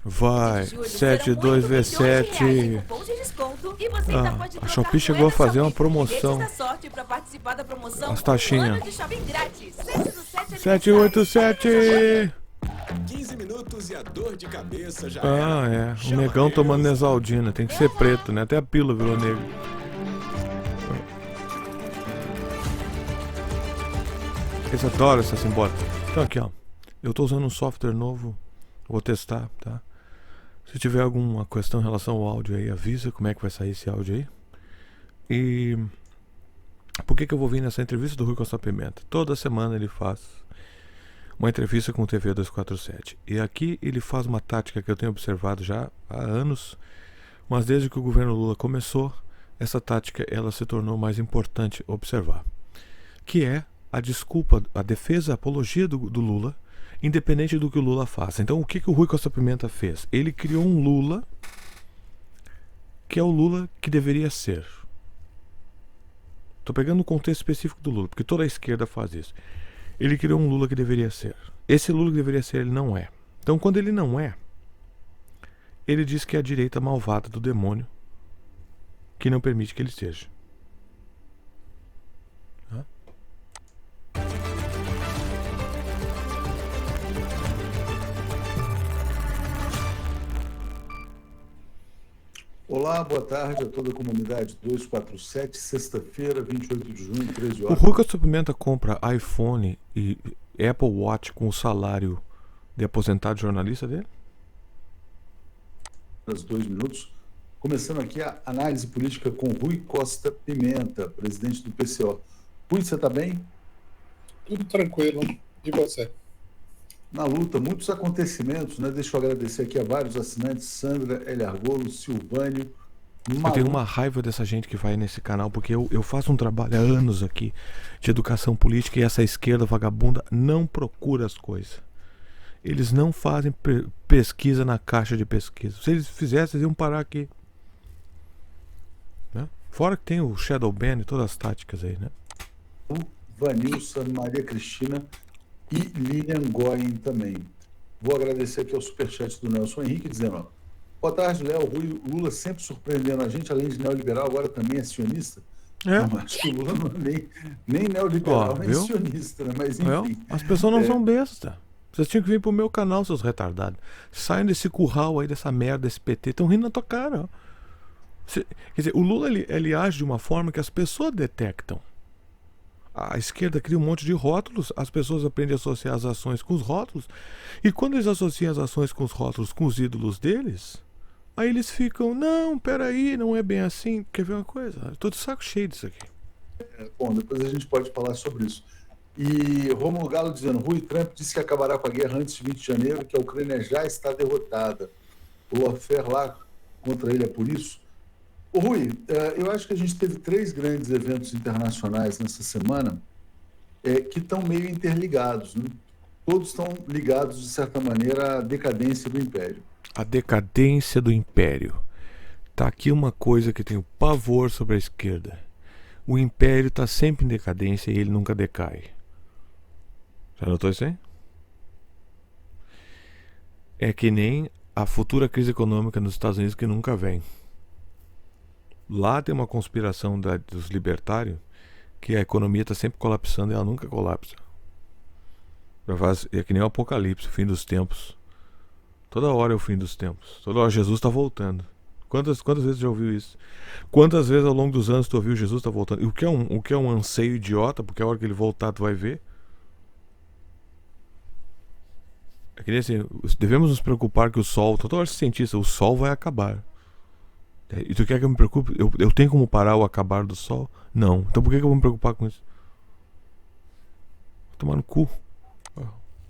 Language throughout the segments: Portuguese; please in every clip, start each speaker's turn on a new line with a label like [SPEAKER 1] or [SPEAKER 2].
[SPEAKER 1] Vai, 72V7. A Shopee chegou a fazer uma promoção. As taxinhas. 787.
[SPEAKER 2] 15 minutos e a dor de cabeça já
[SPEAKER 1] é. O negão tomando Nesaldina. Tem que ser preto, né? Até a pílula virou negro. Eles adoram essa simbólica. Então aqui, ó. Eu tô usando um software novo. Vou testar, tá? Se tiver alguma questão em relação ao áudio aí, avisa como é que vai sair esse áudio aí. E por que eu vou vir nessa entrevista do Rui Costa Pimenta? Toda semana ele faz uma entrevista com o TV 247. E aqui ele faz uma tática que eu tenho observado já há anos, mas desde que o governo Lula começou, essa tática ela se tornou mais importante observar. Que é a desculpa, a defesa, a apologia do Lula, independente do que o Lula faça. Então o que o Rui Costa Pimenta fez? Ele criou um Lula que é o Lula que deveria ser. Estou pegando o contexto específico do Lula, porque toda a esquerda faz isso. Ele criou um Lula que deveria ser. Esse Lula que deveria ser, ele não é. Então quando ele não é, ele diz que é a direita malvada do demônio que não permite que ele seja.
[SPEAKER 3] Olá, boa tarde a toda a comunidade 247, sexta-feira, 28 de junho, 13
[SPEAKER 1] O
[SPEAKER 3] horas.
[SPEAKER 1] Rui Costa Pimenta compra iPhone e Apple Watch com o salário de aposentado jornalista dele?
[SPEAKER 3] 2 minutos. Começando aqui a análise política com Rui Costa Pimenta, presidente do PCO. Rui, você está bem?
[SPEAKER 4] Tudo tranquilo. E você?
[SPEAKER 3] Na luta, muitos acontecimentos, né? Deixa eu agradecer aqui a vários assinantes, Sandra, Eliargolo, Silvânio,
[SPEAKER 1] Eu tenho uma raiva dessa gente que vai nesse canal, porque eu faço um trabalho há anos aqui de educação política e essa esquerda vagabunda não procura as coisas. Eles não fazem pesquisa na caixa de pesquisa. Se eles fizessem, eles iam parar aqui. Né? Fora que tem o Shadow Ban e todas as táticas aí, né?
[SPEAKER 3] Vanilson, Maria Cristina e Lilian Goyen também. Vou agradecer aqui ao superchat do Nelson Henrique, dizendo, ó, boa tarde, Léo. Rui, Lula sempre surpreendendo a gente, além de neoliberal, agora também é sionista. Não, acho que o Lula não é nem neoliberal, nem sionista, né? Mas enfim.
[SPEAKER 1] As pessoas não são bestas. Vocês tinham que vir pro meu canal, seus retardados. Saiam desse curral aí, dessa merda, desse PT. Estão rindo na tua cara. Ó. Quer dizer, o Lula ele age de uma forma que as pessoas detectam. A esquerda cria um monte de rótulos, as pessoas aprendem a associar as ações com os rótulos, e quando eles associam as ações com os rótulos, com os ídolos deles, aí eles ficam, não, peraí, não é bem assim. Quer ver uma coisa? Eu tô de saco cheio disso aqui.
[SPEAKER 3] Bom, depois a gente pode falar sobre isso. E Rômulo Galo dizendo, Rui, Trump disse que acabará com a guerra antes de 20 de janeiro, que a Ucrânia já está derrotada. O lawfare lá contra ele é por isso? Ô, Rui, eu acho que a gente teve 3 grandes eventos internacionais nessa semana que estão meio interligados, né? Todos estão ligados, de certa maneira, à decadência do Império.
[SPEAKER 1] A decadência do Império. Tá aqui uma coisa que tenho pavor sobre a esquerda. O Império está sempre em decadência e ele nunca decai. Já notou isso aí? É que nem a futura crise econômica nos Estados Unidos que nunca vem. Lá tem uma conspiração dos libertários que a economia está sempre colapsando e ela nunca colapsa. É que nem o Apocalipse, o fim dos tempos. Toda hora é o fim dos tempos. Toda hora Jesus está voltando. Quantas vezes já ouviu isso? Quantas vezes ao longo dos anos tu ouviu Jesus está voltando? E o que é um anseio idiota, porque a hora que ele voltar tu vai ver. É que nem assim, devemos nos preocupar que o sol, toda hora se cientista, o sol vai acabar. E tu quer que eu me preocupe? Eu tenho como parar o acabar do sol? Não. Então por que eu vou me preocupar com isso? Vou tomar no cu.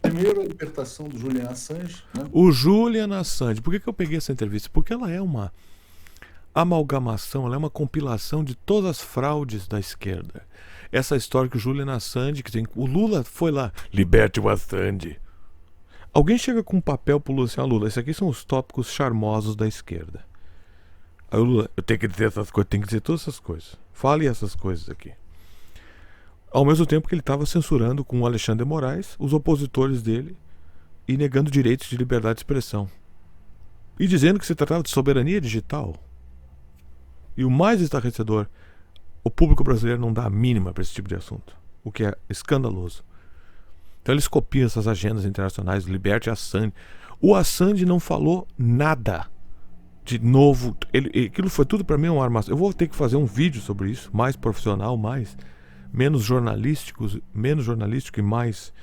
[SPEAKER 3] Primeiro, a libertação do Julian Assange. Né?
[SPEAKER 1] O Julian Assange. Por que eu peguei essa entrevista? Porque ela é uma amalgamação, ela é uma compilação de todas as fraudes da esquerda. Essa história que o Julian Assange, o Lula foi lá, liberte o Assange. Alguém chega com um papel pro Lula assim, Lula, esses aqui são os tópicos charmosos da esquerda. Aí o Lula, eu tenho que dizer essas coisas, tenho que dizer todas essas coisas. Fale essas coisas aqui. Ao mesmo tempo que ele estava censurando com o Alexandre de Moraes os opositores dele e negando direitos de liberdade de expressão. E dizendo que se tratava de soberania digital. E o mais estarrecedor, o público brasileiro não dá a mínima para esse tipo de assunto, o que é escandaloso. Então eles copiam essas agendas internacionais, liberte Assange. O Assange não falou nada de novo. Aquilo foi tudo para mim uma armação. Eu vou ter que fazer um vídeo sobre isso, mais profissional, menos jornalístico e mais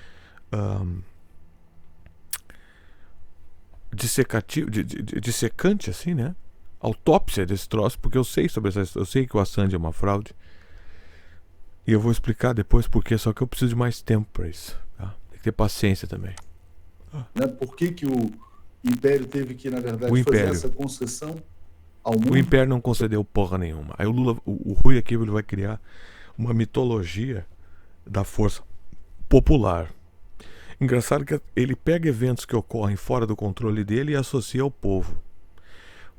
[SPEAKER 1] dissecante, assim, né? Autópsia desse troço, porque eu sei que o Assange é uma fraude. E eu vou explicar depois porquê, só que eu preciso de mais tempo para isso, tá? Tem que ter paciência também.
[SPEAKER 3] Né? Por que o Império teve que, na verdade, fazer essa concessão ao mundo?
[SPEAKER 1] O Império não concedeu porra nenhuma. Aí o Lula, o Rui aqui, ele vai criar uma mitologia da força popular. Engraçado que ele pega eventos que ocorrem fora do controle dele e associa ao povo.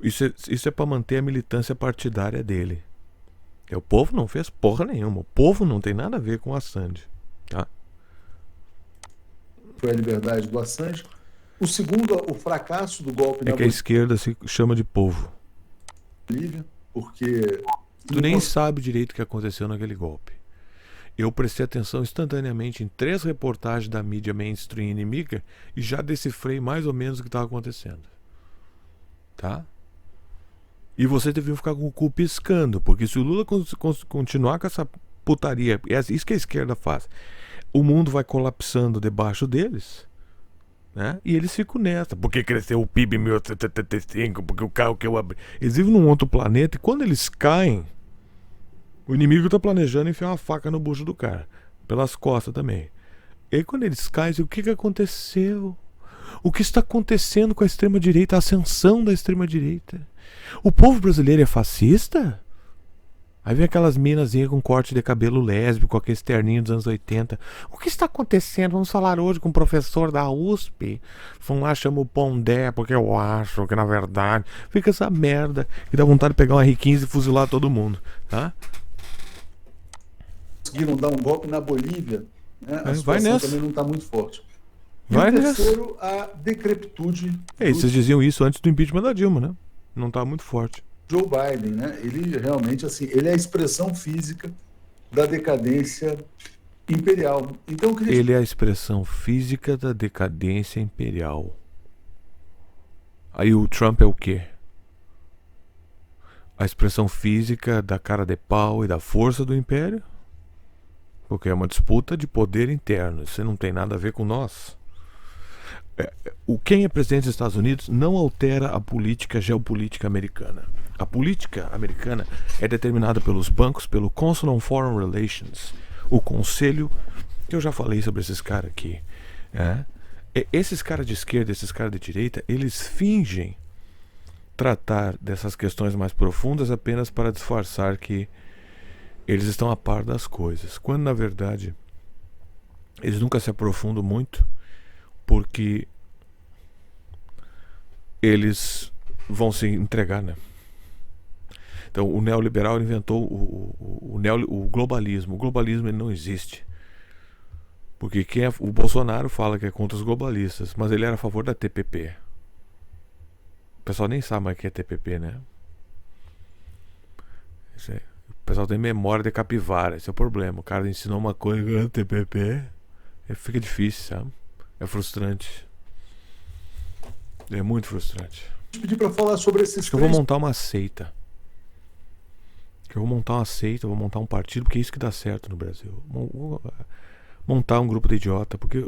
[SPEAKER 1] Isso é para manter a militância partidária dele. O povo não fez porra nenhuma. O povo não tem nada a ver com o Assange, tá?
[SPEAKER 3] Foi a liberdade do Assange. O segundo, o fracasso do golpe na
[SPEAKER 1] que a esquerda se chama de povo.
[SPEAKER 3] Bolívia, porque
[SPEAKER 1] tu nem sabe direito o que aconteceu naquele golpe. Eu prestei atenção instantaneamente em 3 reportagens da mídia mainstream inimiga e já decifrei mais ou menos o que estava acontecendo, tá? E você deveria ficar com o cu piscando, porque se o Lula continuar com essa putaria, é isso que a esquerda faz, o mundo vai colapsando debaixo deles, né? E eles ficam nessa. Porque cresceu o PIB em 1875, porque o carro que eu abri. Eles vivem num outro planeta e quando eles caem, o inimigo está planejando enfiar uma faca no bucho do cara, pelas costas também. E aí quando eles caem, o que aconteceu? O que está acontecendo com a extrema-direita, a ascensão da extrema-direita? O povo brasileiro é fascista? Aí vem aquelas minazinhas com corte de cabelo lésbico, com aquele terninho dos anos 80. O que está acontecendo? Vamos falar hoje com um professor da USP. Vão lá, chama o Pondé, porque eu acho que na verdade fica essa merda e dá vontade de pegar uma R15 e fuzilar todo mundo, tá?
[SPEAKER 3] Conseguiram dar um golpe na Bolívia, né? A
[SPEAKER 1] situação
[SPEAKER 3] também não está muito forte. E
[SPEAKER 1] vai
[SPEAKER 3] o terceiro, a decrepitude.
[SPEAKER 1] Vocês diziam isso antes do impeachment da Dilma, né? Não está muito forte.
[SPEAKER 3] Joe Biden, né? Ele realmente, assim, ele é a expressão física da decadência imperial. Então,
[SPEAKER 1] ele é a expressão física da decadência imperial. Aí o Trump é o quê? A expressão física da cara de pau e da força do império? Porque é uma disputa de poder interno. Isso não tem nada a ver com nós. Quem é presidente dos Estados Unidos não altera a política geopolítica americana. A política americana é determinada pelos bancos, pelo Council on Foreign Relations, o conselho, que eu já falei sobre esses caras aqui. Esses caras de esquerda, esses caras de direita, eles fingem tratar dessas questões mais profundas apenas para disfarçar que eles estão a par das coisas, quando na verdade eles nunca se aprofundam muito, porque eles vão se entregar, né? Então o neoliberal inventou o globalismo. O globalismo ele não existe. Porque o Bolsonaro fala que é contra os globalistas, mas ele era a favor da TPP. O pessoal nem sabe mais o que é TPP, né? O pessoal tem memória de capivara, esse é o problema. O cara ensinou uma coisa, TPP, fica difícil, sabe? É frustrante. É muito frustrante.
[SPEAKER 3] Vou pedir para falar sobre esses
[SPEAKER 1] Acho que eu vou montar uma seita. Eu vou montar um partido, porque é isso que dá certo no Brasil. Vou montar um grupo de idiota, porque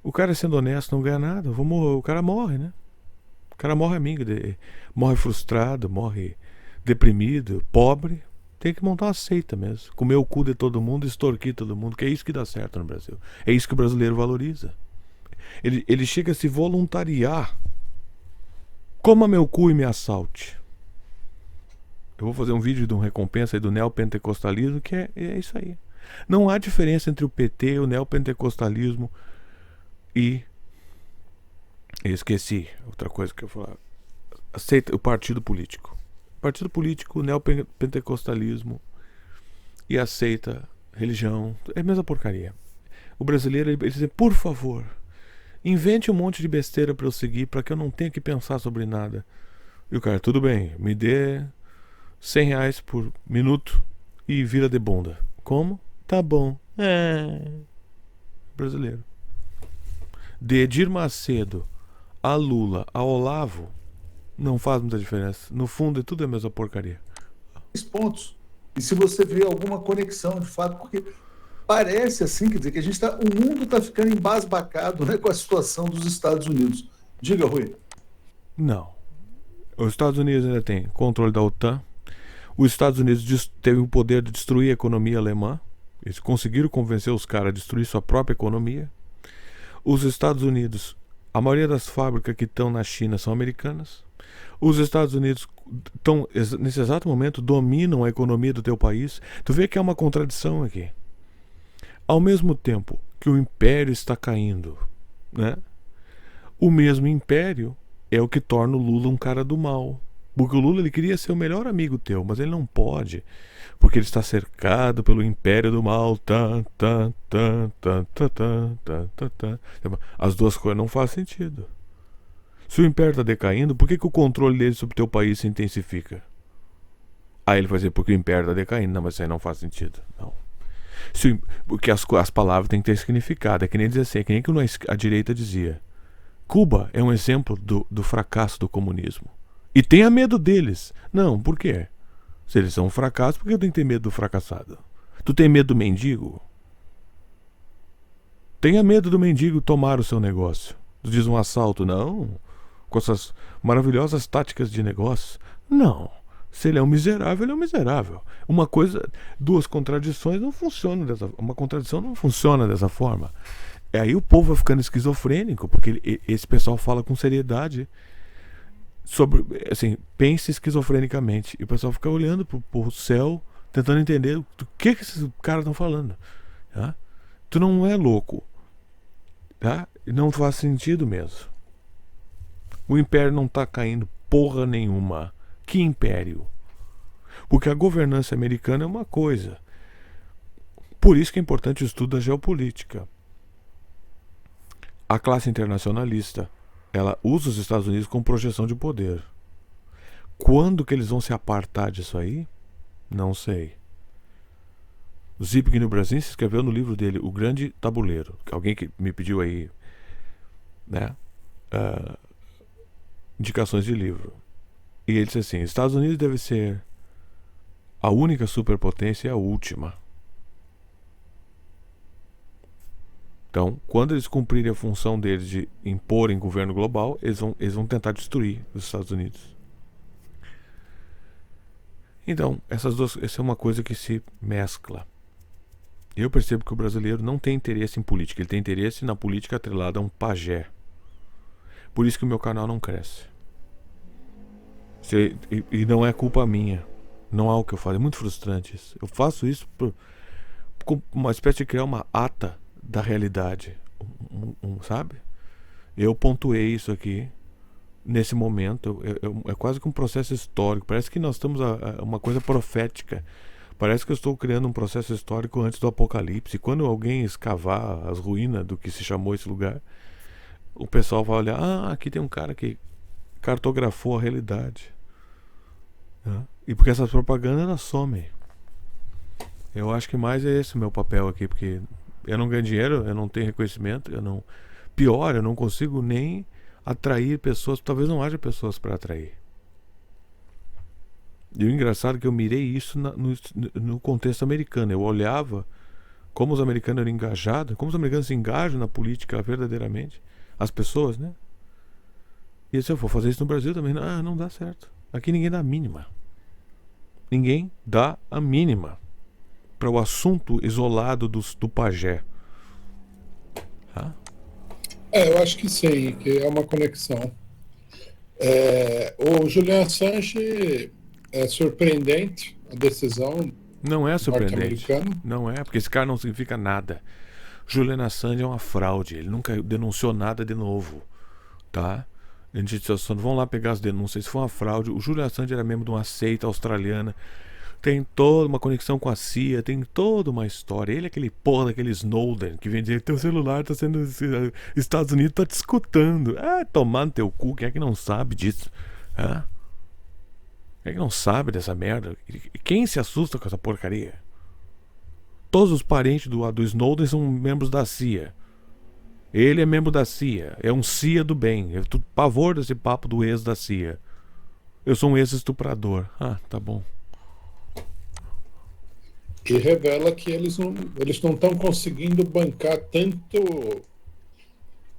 [SPEAKER 1] o cara sendo honesto não ganha nada. O cara morre, né? O cara morre amigo, morre frustrado, morre deprimido, pobre. Tem que montar uma seita mesmo. Comer o cu de todo mundo, extorquir todo mundo, que é isso que dá certo no Brasil. É isso que o brasileiro valoriza. Ele chega a se voluntariar. Coma meu cu e me assalte. Eu vou fazer um vídeo de uma recompensa aí do neopentecostalismo, que é isso aí. Não há diferença entre o PT, o neopentecostalismo e... Eu esqueci outra coisa que eu ia falar. Aceita o partido político. Partido político, neopentecostalismo e aceita religião. É a mesma porcaria. O brasileiro, ele diz, por favor, Invente um monte de besteira pra eu seguir, pra que eu não tenha que pensar sobre nada. E o cara, tudo bem, me dê R$ 100 por minuto e vira de bunda. Como? Tá bom. Brasileiro. De Edir Macedo a Lula, a Olavo, não faz muita diferença. No fundo, é tudo a mesma porcaria.
[SPEAKER 3] 3 pontos. E se você vê alguma conexão, de fato, porque parece assim, quer dizer, que o mundo está ficando embasbacado, né, com a situação dos Estados Unidos. Diga, Rui.
[SPEAKER 1] Não. Os Estados Unidos ainda têm controle da OTAN. Os Estados Unidos teve o poder de destruir a economia alemã. Eles conseguiram convencer os caras a destruir sua própria economia. Os Estados Unidos, a maioria das fábricas que estão na China são americanas. Os Estados Unidos nesse exato momento, dominam a economia do teu país. Tu vê que é uma contradição aqui. Ao mesmo tempo que o império está caindo, né? O mesmo império é o que torna o Lula um cara do mal. Porque o Lula, ele queria ser o melhor amigo teu, mas ele não pode, porque ele está cercado pelo império do mal. As duas coisas não fazem sentido. Se o império está decaindo, por que o controle dele sobre o teu país se intensifica? Aí ele vai dizer, porque o império está decaindo. Não, mas isso aí não faz sentido. Não. Porque as palavras têm que ter significado. É que nem dizer assim, é que nem que a direita dizia. Cuba é um exemplo do fracasso do comunismo. E tenha medo deles. Não, por quê? Se eles são um fracasso, por que eu tenho que ter medo do fracassado? Tu tem medo do mendigo? Tenha medo do mendigo tomar o seu negócio. Tu diz um assalto, não. Com essas maravilhosas táticas de negócio. Não. Se ele é um miserável, ele é um miserável. Duas contradições não funcionam uma contradição não funciona dessa forma. E aí o povo vai ficando esquizofrênico, porque esse pessoal fala com seriedade sobre, assim, pense esquizofrenicamente. E o pessoal fica olhando pro céu, tentando entender o que esses caras estão falando. Tá? Tu não é louco. Tá? Não faz sentido mesmo. O império não está caindo porra nenhuma. Que império? Porque a governança americana é uma coisa. Por isso que é importante o estudo da geopolítica. A classe internacionalista, ela usa os Estados Unidos como projeção de poder. Quando que eles vão se apartar disso aí? Não sei. O Zbigniew Brzezinski se escreveu no livro dele, O Grande Tabuleiro. Alguém que me pediu aí, né? Indicações de livro. E ele disse assim, Estados Unidos deve ser a única superpotência e a última. Então, quando eles cumprirem a função deles de imporem governo global, eles vão tentar destruir os Estados Unidos. Então, essa é uma coisa que se mescla. Eu percebo que o brasileiro não tem interesse em política, ele tem interesse na política atrelada a um pajé. Por isso que o meu canal não cresce. E não é culpa minha. Não há o que eu faço. É muito frustrante isso. Eu faço isso com uma espécie de criar uma ata da realidade. Sabe? Eu pontuei isso aqui nesse momento. É quase que um processo histórico. Parece que nós estamos uma coisa profética. Parece que eu estou criando um processo histórico antes do apocalipse. Quando alguém escavar as ruínas do que se chamou esse lugar, o pessoal vai olhar, aqui tem um cara que cartografou a realidade. E porque essas propagandas elas somem. Eu acho que mais é esse o meu papel aqui, porque eu não ganho dinheiro, eu não tenho reconhecimento, pior, eu não consigo nem atrair pessoas, talvez não haja pessoas para atrair. E o engraçado é que eu mirei isso no contexto americano. Eu olhava como os americanos eram engajados, como os americanos se engajam na política verdadeiramente, as pessoas, né? E se eu for fazer isso no Brasil também, não dá certo. Aqui ninguém dá a mínima. Ninguém dá a mínima para o assunto isolado do pajé.
[SPEAKER 4] Eu acho que sim, que é uma conexão. O Julian Assange é surpreendente a decisão.
[SPEAKER 1] Não é surpreendente.
[SPEAKER 4] Norte-americana.
[SPEAKER 1] Não é, porque esse cara não significa nada. Julian Assange é uma fraude. Ele nunca denunciou nada de novo. Tá? A gente disse, vamos lá pegar as denúncias. Se foi uma fraude, o Julian Assange era membro de uma seita australiana Tem toda uma conexão com a CIA, tem toda uma história. Ele é aquele porra daquele Snowden que vem dizer: teu celular tá sendo. Estados Unidos tá te escutando. Tomar no teu cu, quem é que não sabe disso? Quem é que não sabe dessa merda? Quem se assusta com essa porcaria? Todos os parentes do Snowden são membros da CIA. Ele é membro da CIA. É um CIA do bem. Eu tô pavor desse papo do ex da CIA. Eu sou um ex-estuprador. Tá bom.
[SPEAKER 4] E revela que eles não estão conseguindo bancar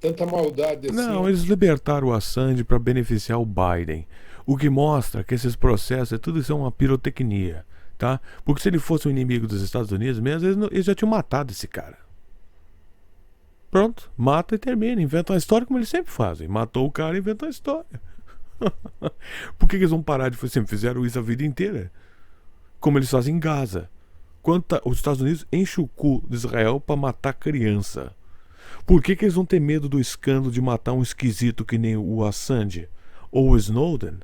[SPEAKER 4] tanta maldade assim.
[SPEAKER 1] Não, eles libertaram o Assange para beneficiar o Biden. O que mostra que esses processos, tudo isso é uma pirotecnia, tá? Porque se ele fosse um inimigo dos Estados Unidos mesmo, eles já tinham matado esse cara. Pronto, mata e termina, inventa uma história como eles sempre fazem. Matou o cara e inventou a história. Por que eles vão parar de fazer? Sempre fizeram isso a vida inteira. Como eles fazem em Gaza. Os Estados Unidos enchem o cu de Israel para matar criança. Por que eles vão ter medo do escândalo de matar um esquisito que nem o Assange ou o Snowden?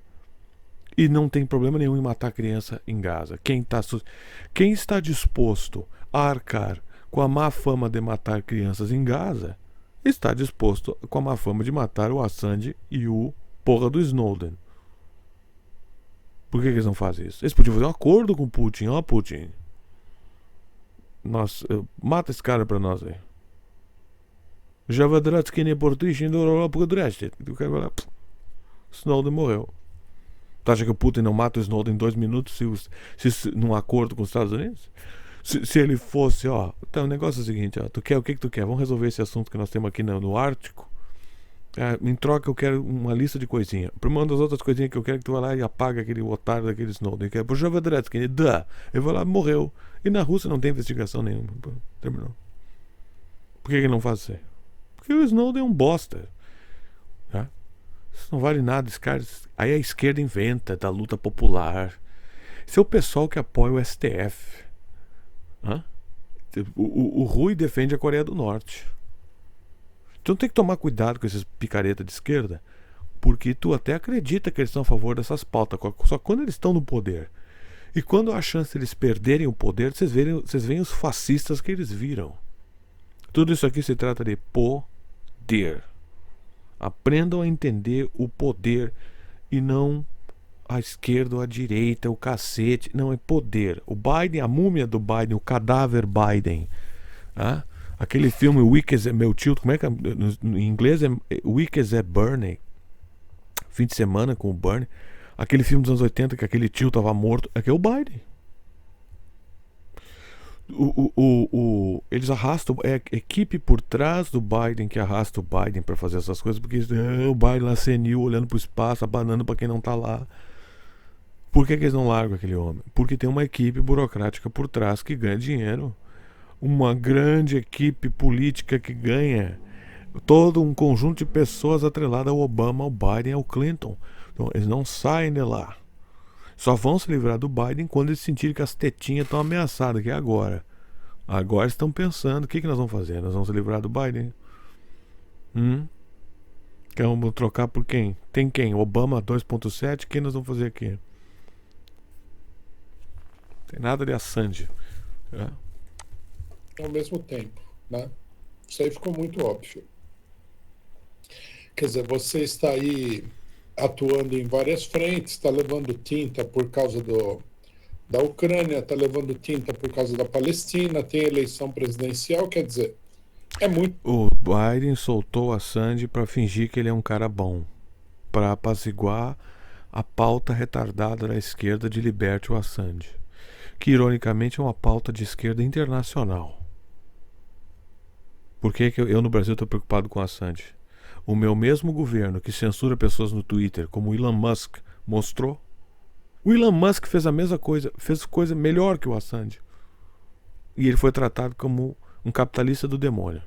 [SPEAKER 1] E não tem problema nenhum em matar criança em Gaza. Quem está disposto a arcar com a má fama de matar crianças em Gaza está disposto com a má fama de matar o Assange e o porra do Snowden. Por que eles não fazem isso? Eles podiam fazer um acordo com o Putin. Putin, mata esse cara pra nós aí. Javadratsky не портишь, не погодрящий. O cara vai lá, Snowden morreu. Tu acha que o Putin não mata o Snowden em 2 minutos se num acordo com os Estados Unidos? Se ele fosse, então o negócio é o seguinte, tu quer o que tu quer? Vamos resolver esse assunto que nós temos aqui no Ártico. Em troca eu quero uma lista de coisinhas. Uma das outras coisinhas que eu quero é que tu vá lá e apaga aquele otário daquele Snowden. Que é por Javadratsky, ele vai lá, morreu. E na Rússia não tem investigação nenhuma. Terminou. Por que ele não faz isso aí? Porque o Snowden é um bosta. Isso não vale nada, esse cara. Aí a esquerda inventa da luta popular. Esse é o pessoal que apoia o STF. O Rui defende a Coreia do Norte. Então tem que tomar cuidado com esses picareta de esquerda, porque tu até acredita que eles estão a favor dessas pautas, só quando eles estão no poder. E quando há chance de eles perderem o poder, vocês veem os fascistas que eles viram. Tudo isso aqui se trata de poder. Aprendam a entender o poder e não a esquerda ou a direita, o cacete. Não, é poder. O Biden, a múmia do Biden, o cadáver Biden. Aquele filme Weak as meu tio, como é que em inglês é Weak as Bernie. Fim de semana com o Bernie. Aquele filme dos anos 80 que aquele tio tava morto. Aqui é o Biden. Eles arrastam, é a equipe por trás do Biden que arrasta o Biden para fazer essas coisas, porque o Biden lá senil, olhando pro espaço, abanando para quem não tá lá. Por que eles não largam aquele homem? Porque tem uma equipe burocrática por trás que ganha dinheiro, uma grande equipe política que ganha, todo um conjunto de pessoas atreladas ao Obama, ao Biden, ao Clinton. Então eles não saem de lá. Só vão se livrar do Biden quando eles sentirem que as tetinhas estão ameaçadas, que é agora. Agora estão pensando, o que nós vamos fazer? Nós vamos se livrar do Biden? Vamos trocar por quem? Tem quem? Obama 2.7? Quem nós vamos fazer aqui? Tem nada de Assange.
[SPEAKER 4] Ao mesmo tempo, né? Isso aí ficou muito óbvio. Quer dizer, você está aí atuando em várias frentes, está levando tinta por causa da Ucrânia, está levando tinta por causa da Palestina, tem eleição presidencial, quer dizer, é muito...
[SPEAKER 1] O Biden soltou a Assange para fingir que ele é um cara bom, para apaziguar a pauta retardada da esquerda de liberte o Assange, que ironicamente é uma pauta de esquerda internacional. Por que eu no Brasil estou preocupado com o Assange? O meu mesmo governo que censura pessoas no Twitter, como o Elon Musk, mostrou. O Elon Musk fez a mesma coisa, fez coisa melhor que o Assange. E ele foi tratado como um capitalista do demônio.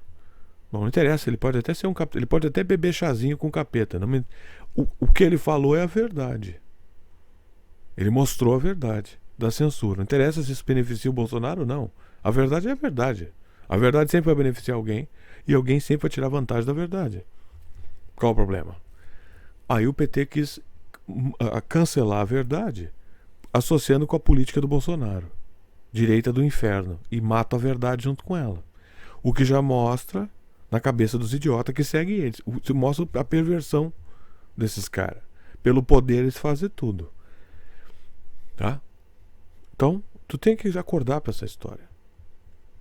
[SPEAKER 1] Bom, não interessa, ele pode até ser ele pode até beber chazinho com capeta. O que ele falou é a verdade. Ele mostrou a verdade da censura. Não interessa se isso beneficia o Bolsonaro ou não. A verdade é a verdade. A verdade sempre vai beneficiar alguém e alguém sempre vai tirar vantagem da verdade. Qual o problema? Aí o PT quis cancelar a verdade associando com a política do Bolsonaro, direita do inferno, e matam a verdade junto com ela. O que já mostra na cabeça dos idiotas que seguem eles. Mostra a perversão desses caras. Pelo poder eles fazem tudo. Tá? Então, tu tem que acordar pra essa história.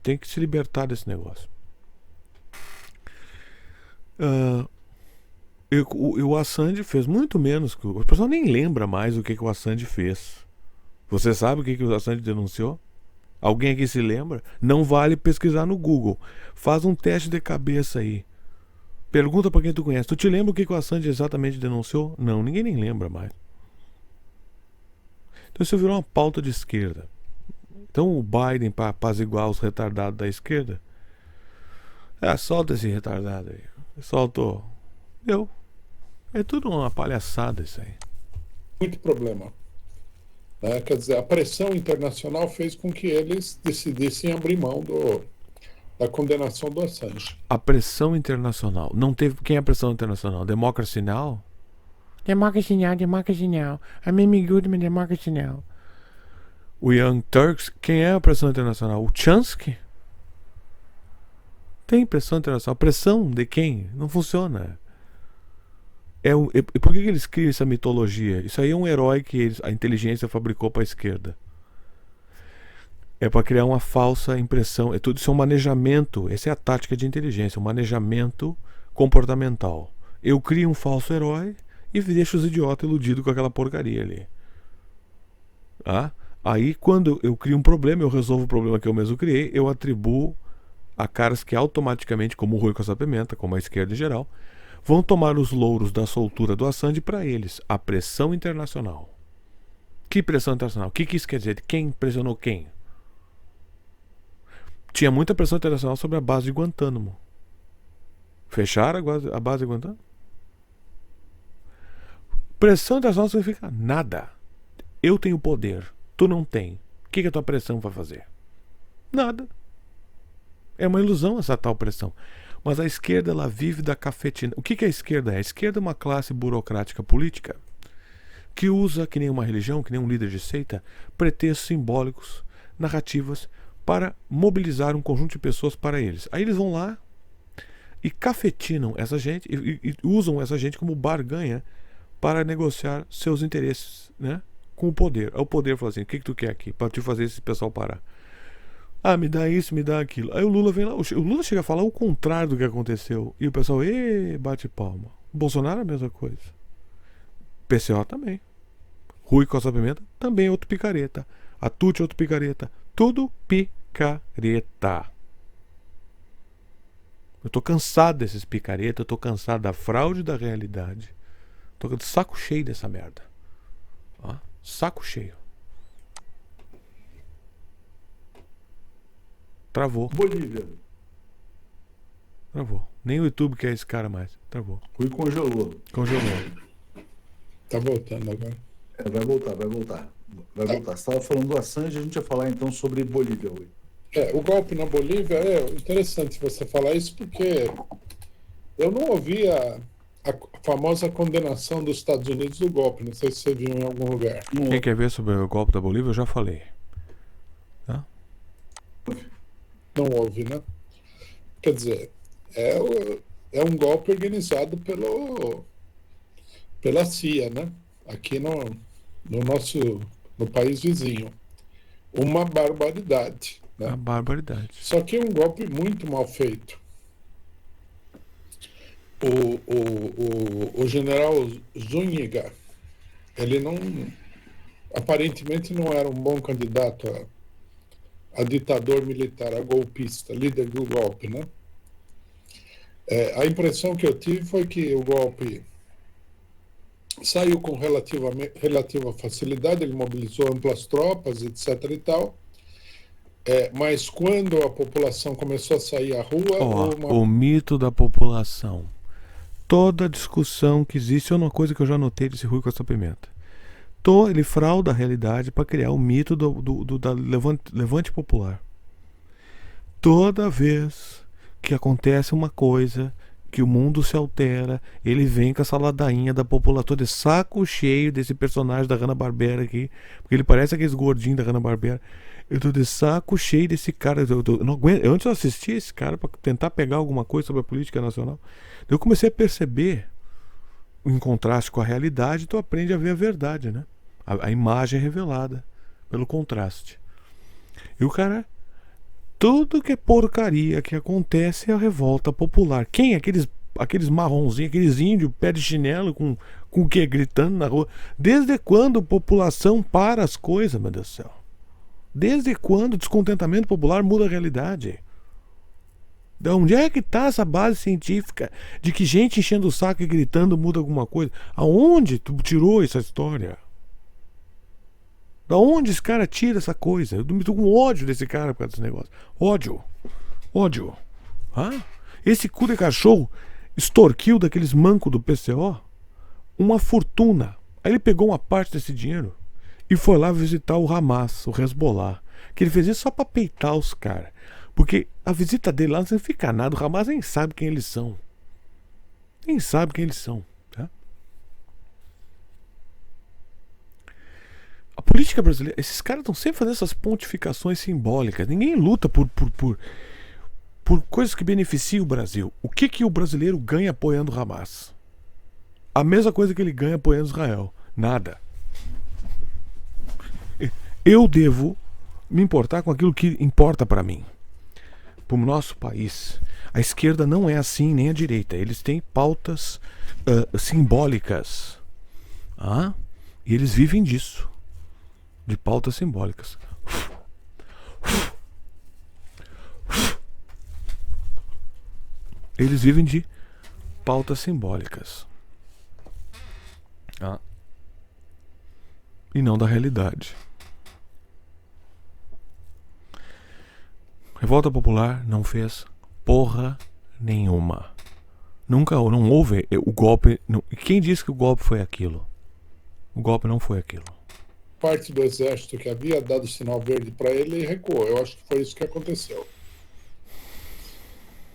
[SPEAKER 1] Tem que se libertar desse negócio. O Assange fez muito menos que o pessoal nem lembra mais o que o Assange fez. Você sabe o que o Assange denunciou? Alguém aqui se lembra? Não vale pesquisar no Google. Faz um teste de cabeça aí. Pergunta pra quem tu conhece. Tu te lembra o que o Assange exatamente denunciou? Não, ninguém nem lembra mais. Então isso virou uma pauta de esquerda. Então o Biden, para apaziguar os retardados da esquerda, solta esse retardado aí. Soltou. Deu. É tudo uma palhaçada isso aí.
[SPEAKER 4] Muito problema. Quer dizer, a pressão internacional fez com que eles decidissem abrir mão da condenação do Assange.
[SPEAKER 1] A pressão internacional. Não teve. Quem é a pressão internacional? Democracy Now? Democracy Now, Democracy Now. I'm Amy Goodman, Democracy Now. O Young Turks. Quem é a pressão internacional? O Chomsky? Tem pressão internacional. Pressão de quem? Não funciona. E por que eles criam essa mitologia? Isso aí é um herói que a inteligência fabricou para a esquerda. É para criar uma falsa impressão. Isso é um manejamento. Essa é a tática de inteligência. Um manejamento comportamental. Eu crio um falso herói e deixo os idiotas iludidos com aquela porcaria ali. Aí quando eu crio um problema, eu resolvo o problema que eu mesmo criei, eu atribuo a caras que automaticamente, como o Rui Costa Pimenta, como a esquerda em geral, vão tomar os louros da soltura do Assange para eles. A pressão internacional. Que pressão internacional? O que isso quer dizer? Quem pressionou quem? Tinha muita pressão internacional sobre a base de Guantánamo. Fecharam a base de Guantánamo? Pressão internacional significa nada. Eu tenho poder, tu não tem. O que a tua pressão vai fazer? Nada. É uma ilusão essa tal pressão. Mas a esquerda, ela vive da cafetina. O que a esquerda é? A esquerda é uma classe burocrática política que usa, que nem uma religião, que nem um líder de seita, pretextos simbólicos, narrativas, para mobilizar um conjunto de pessoas para eles. Aí eles vão lá e cafetinam essa gente e usam essa gente como barganha para negociar seus interesses, né, com o poder. Aí o poder fala assim: o que tu quer aqui para te fazer esse pessoal parar? Me dá isso, me dá aquilo. Aí o Lula vem lá, o Lula chega a falar o contrário do que aconteceu. E o pessoal, bate palma. O Bolsonaro é a mesma coisa. PCO também. Rui Costa Pimenta também é outro picareta. A Tuti é outro picareta. Tudo picareta. Eu tô cansado desses picaretas, eu tô cansado da fraude da realidade. Tô de saco cheio dessa merda. Saco cheio. Travou.
[SPEAKER 3] Bolívia.
[SPEAKER 1] Travou. Nem o YouTube quer esse cara mais. Travou.
[SPEAKER 3] Rui congelou.
[SPEAKER 1] Congelou.
[SPEAKER 4] Tá voltando agora.
[SPEAKER 3] Vai voltar. Você estava falando do Assange, a gente ia falar então sobre Bolívia, Rui.
[SPEAKER 4] O golpe na Bolívia, é interessante você falar isso, porque eu não ouvi a famosa condenação dos Estados Unidos do golpe. Não sei se você viu em algum lugar.
[SPEAKER 1] Quem quer ver sobre o golpe da Bolívia, eu já falei. Tá?
[SPEAKER 4] Não houve, né? Quer dizer, é um golpe organizado pela CIA, né? Aqui no país vizinho. Uma barbaridade, né?
[SPEAKER 1] Uma barbaridade.
[SPEAKER 4] Só que é um golpe muito mal feito. O general Zúñiga, ele aparentemente não era um bom candidato a ditador militar, a golpista, líder do golpe, né? A impressão que eu tive foi que o golpe saiu com relativa facilidade, ele mobilizou amplas tropas, etc. e tal, mas quando a população começou a sair à rua...
[SPEAKER 1] O mito da população. Toda discussão que existe é uma coisa que eu já notei desse Rui Costa Pimenta. Ele frauda a realidade para criar o mito da levante popular. Toda vez que acontece uma coisa que o mundo se altera, ele vem com essa ladainha da população, todo de saco cheio desse personagem da Hanna-Barbera aqui, porque ele parece aqueles gordinhos da Hanna-Barbera. Eu tô de saco cheio desse cara. Eu não aguento. Antes eu assistia esse cara para tentar pegar alguma coisa sobre a política nacional. Eu comecei a perceber, em contraste com a realidade, tu aprende a ver a verdade, né? A imagem revelada pelo contraste. E o cara, tudo que é porcaria que acontece é a revolta popular. Quem? Aqueles marronzinhos, aqueles índios, pé de chinelo, com o quê? Gritando na rua. Desde quando a população para as coisas, meu Deus do céu? Desde quando o descontentamento popular muda a realidade? De onde é que está essa base científica de que gente enchendo o saco e gritando muda alguma coisa? Aonde tu tirou essa história? Da onde esse cara tira essa coisa? Eu tô com ódio desse cara por causa desse negócio. Ódio. Ódio. Ah? Esse cu de cachorro extorquiu daqueles mancos do PCO uma fortuna. Aí ele pegou uma parte desse dinheiro e foi lá visitar o Hamas, o Hezbollah. Que ele fez isso só pra peitar os caras. Porque a visita dele lá não significa nada. O Hamas nem sabe quem eles são. Nem sabe quem eles são. Tá? A política brasileira... Esses caras estão sempre fazendo essas pontificações simbólicas. Ninguém luta por coisas que beneficiam o Brasil. O que o brasileiro ganha apoiando o Hamas? A mesma coisa que ele ganha apoiando Israel. Nada. Eu devo me importar com aquilo que importa para mim, para o nosso país. A esquerda não é assim, nem a direita. Eles têm pautas simbólicas. E eles vivem disso, de pautas simbólicas. Eles vivem de pautas simbólicas. E não da realidade. Revolta Popular não fez porra nenhuma. Nunca, não houve o golpe. Não, quem disse que o golpe foi aquilo? O golpe não foi aquilo.
[SPEAKER 4] Parte do exército que havia dado sinal verde para ele recuou. Eu acho que foi isso que aconteceu.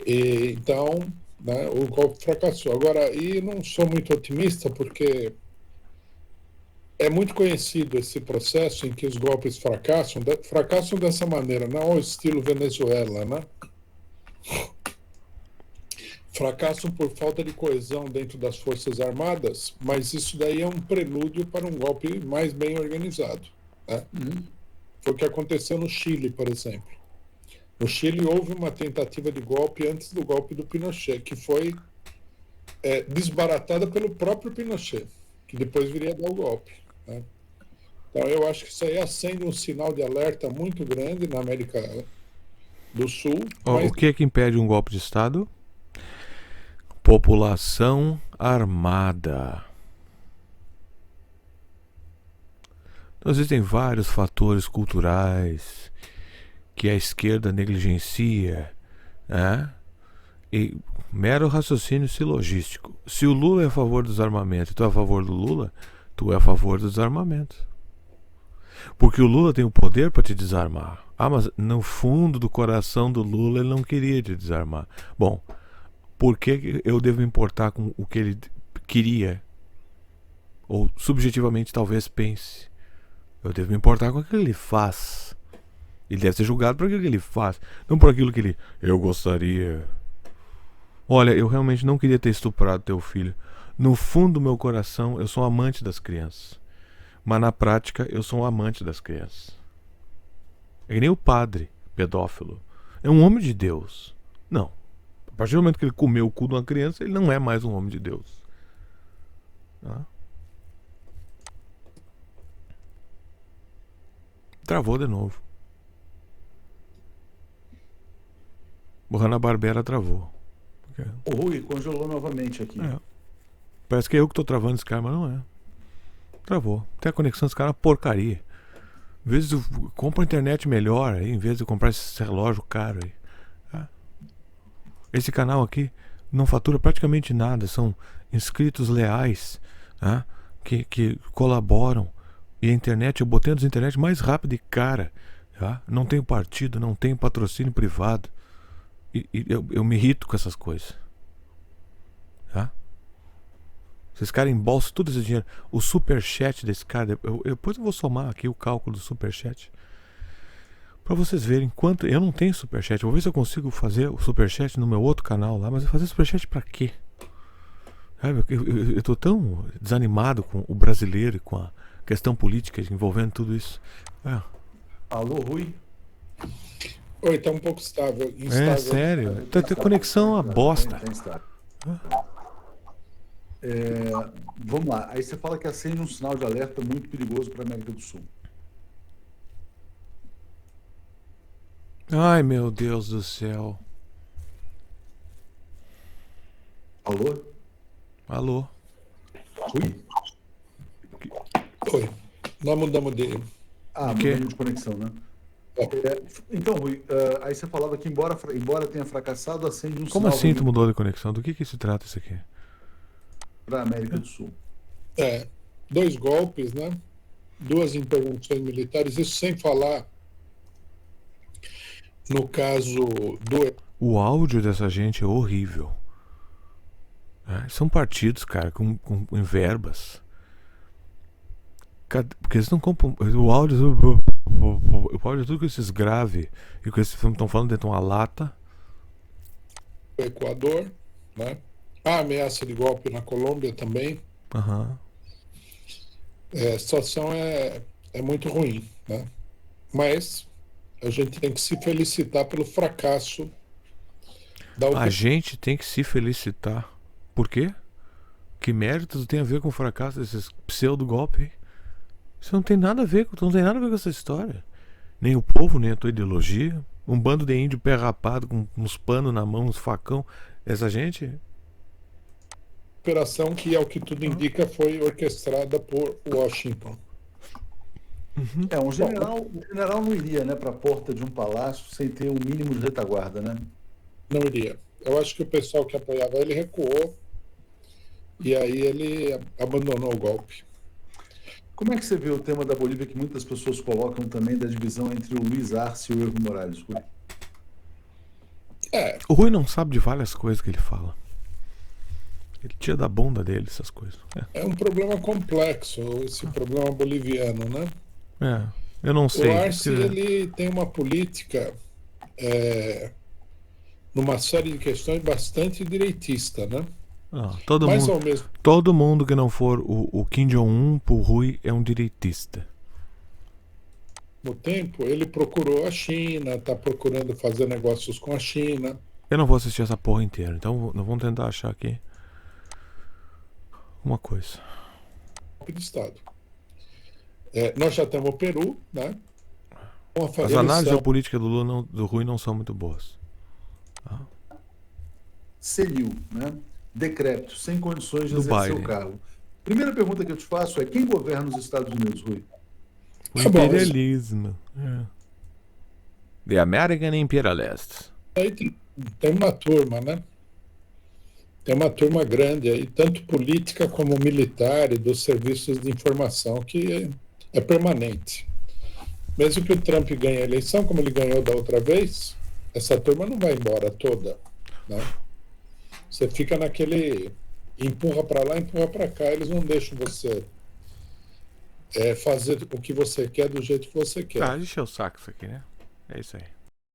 [SPEAKER 4] E, então, né, o golpe fracassou. Agora, e não sou muito otimista porque é muito conhecido esse processo em que os golpes fracassam dessa maneira, não ao estilo Venezuela, né? Fracassam por falta de coesão dentro das Forças Armadas, mas isso daí é um prelúdio para um golpe mais bem organizado, né? Foi o que aconteceu no Chile, por exemplo. No Chile houve uma tentativa de golpe antes do golpe do Pinochet, que foi desbaratada pelo próprio Pinochet, que depois viria a dar o golpe, né? Então eu acho que isso aí acende um sinal de alerta muito grande na América do Sul.
[SPEAKER 1] O que é que impede um golpe de Estado? População armada. Então, existem vários fatores culturais que a esquerda negligencia, né? E mero raciocínio silogístico. Se o Lula é a favor do desarmamento e tu é a favor do Lula, tu é a favor do desarmamento. Porque o Lula tem o poder para te desarmar. Mas no fundo do coração do Lula ele não queria te desarmar. Bom, por que eu devo me importar com o que ele queria? Ou subjetivamente talvez pense. Eu devo me importar com aquilo que ele faz. Ele deve ser julgado por aquilo que ele faz, não por aquilo que eu gostaria. Olha, eu realmente não queria ter estuprado teu filho. No fundo do meu coração, eu sou um amante das crianças. Mas na prática, eu sou um amante das crianças. É que nem o padre pedófilo. É um homem de Deus. Não. A partir do momento que ele comeu o cu de uma criança, ele não é mais um homem de Deus. Travou de novo. O Hanna-Barbera travou.
[SPEAKER 3] O Rui congelou novamente aqui.
[SPEAKER 1] Parece que é eu que tô travando esse cara, mas não é. Travou. Tem a conexão desse cara, uma porcaria. Às vezes eu compro a internet melhor aí, em vez de comprar esse relógio caro aí. Esse canal aqui não fatura praticamente nada. São inscritos leais, que colaboram. E a internet, eu botei nas internet mais rápido e cara. Não tenho partido, não tenho patrocínio privado. E eu me irrito com essas coisas. Esses caras embolsam todo esse dinheiro. O superchat desse cara, depois eu vou somar aqui o cálculo do superchat pra vocês verem quanto. Eu não tenho superchat. Eu vou ver se eu consigo fazer o superchat no meu outro canal lá. Mas fazer superchat pra quê? Eu tô tão desanimado com o brasileiro e com a questão política envolvendo tudo isso.
[SPEAKER 3] Alô, Rui?
[SPEAKER 4] Oi, tá um pouco instável.
[SPEAKER 1] Sério. Tá conexão uma bosta.
[SPEAKER 3] Tá instável. Vamos lá. Aí você fala que acende um sinal de alerta muito perigoso para a América do Sul.
[SPEAKER 1] Ai, meu Deus do céu.
[SPEAKER 3] Alô?
[SPEAKER 1] Alô?
[SPEAKER 3] Rui?
[SPEAKER 4] Oi. Nós mudamos de...
[SPEAKER 3] Mudamos de conexão, né? Então, Rui, aí você falava que embora tenha fracassado, acende um
[SPEAKER 1] Como
[SPEAKER 3] sinal
[SPEAKER 1] assim tu mudou de conexão? Do que se trata isso aqui?
[SPEAKER 3] para a América do Sul.
[SPEAKER 4] 2 golpes, né? 2 intervenções militares, isso sem falar no caso do...
[SPEAKER 1] O áudio dessa gente é horrível. São partidos, cara, com verbas. Porque eles não compram. O áudio é tudo com esses graves. E com esses estão falando dentro de uma lata.
[SPEAKER 4] O Equador, né? A ameaça de golpe na Colômbia também.
[SPEAKER 1] Aham.
[SPEAKER 4] A situação é muito ruim, né? Mas a gente tem que se felicitar pelo fracasso da
[SPEAKER 1] A gente tem que se felicitar. Por quê? Que méritos tem a ver com o fracasso desses pseudo-golpes? Isso não tem nada a ver com essa história. Nem o povo, nem a tua ideologia. Um bando de índio pé rapado com uns panos na mão, uns facão. Essa gente...
[SPEAKER 4] operação que, ao que tudo indica, foi orquestrada por Washington.
[SPEAKER 3] Um general não iria, né, para a porta de um palácio sem ter um mínimo de retaguarda, né?
[SPEAKER 4] Não iria. Eu acho que o pessoal que apoiava ele recuou e aí ele abandonou o golpe.
[SPEAKER 3] Como é que você vê o tema da Bolívia que muitas pessoas colocam também da divisão entre o Luiz Arce e o Evo Morales, Rui?
[SPEAKER 1] O Rui não sabe de várias coisas que ele fala. Ele tira da bunda dele essas coisas.
[SPEAKER 4] É um problema complexo, esse problema boliviano, né?
[SPEAKER 1] Eu não sei.
[SPEAKER 4] O Arce, ele tem uma política numa série de questões bastante direitista, né?
[SPEAKER 1] Todo mundo que não for o Kim Jong-un pro Rui é um direitista.
[SPEAKER 4] No tempo, ele procurou a China, está procurando fazer negócios com a China.
[SPEAKER 1] Eu não vou assistir essa porra inteira, então nós vamos tentar achar aqui uma coisa.
[SPEAKER 4] De Estado. Nós já temos o Peru, né?
[SPEAKER 1] As análises políticas do Rui não são muito boas.
[SPEAKER 3] CELIU, né? Decreto, sem condições de
[SPEAKER 1] Do
[SPEAKER 3] exercer
[SPEAKER 1] Biden.
[SPEAKER 3] o cargo. Primeira pergunta que eu te faço é: quem governa os Estados Unidos, Rui?
[SPEAKER 1] O imperialismo. The American Imperialists.
[SPEAKER 4] Aí tem uma turma, né? Tem uma turma grande aí, tanto política como militar e dos serviços de informação, que é permanente. Mesmo que o Trump ganhe a eleição, como ele ganhou da outra vez, essa turma não vai embora toda, né? Você fica naquele empurra para lá, empurra para cá, eles não deixam você fazer o que você quer do jeito que você quer.
[SPEAKER 1] Deixa eu saco isso aqui, né? É isso aí.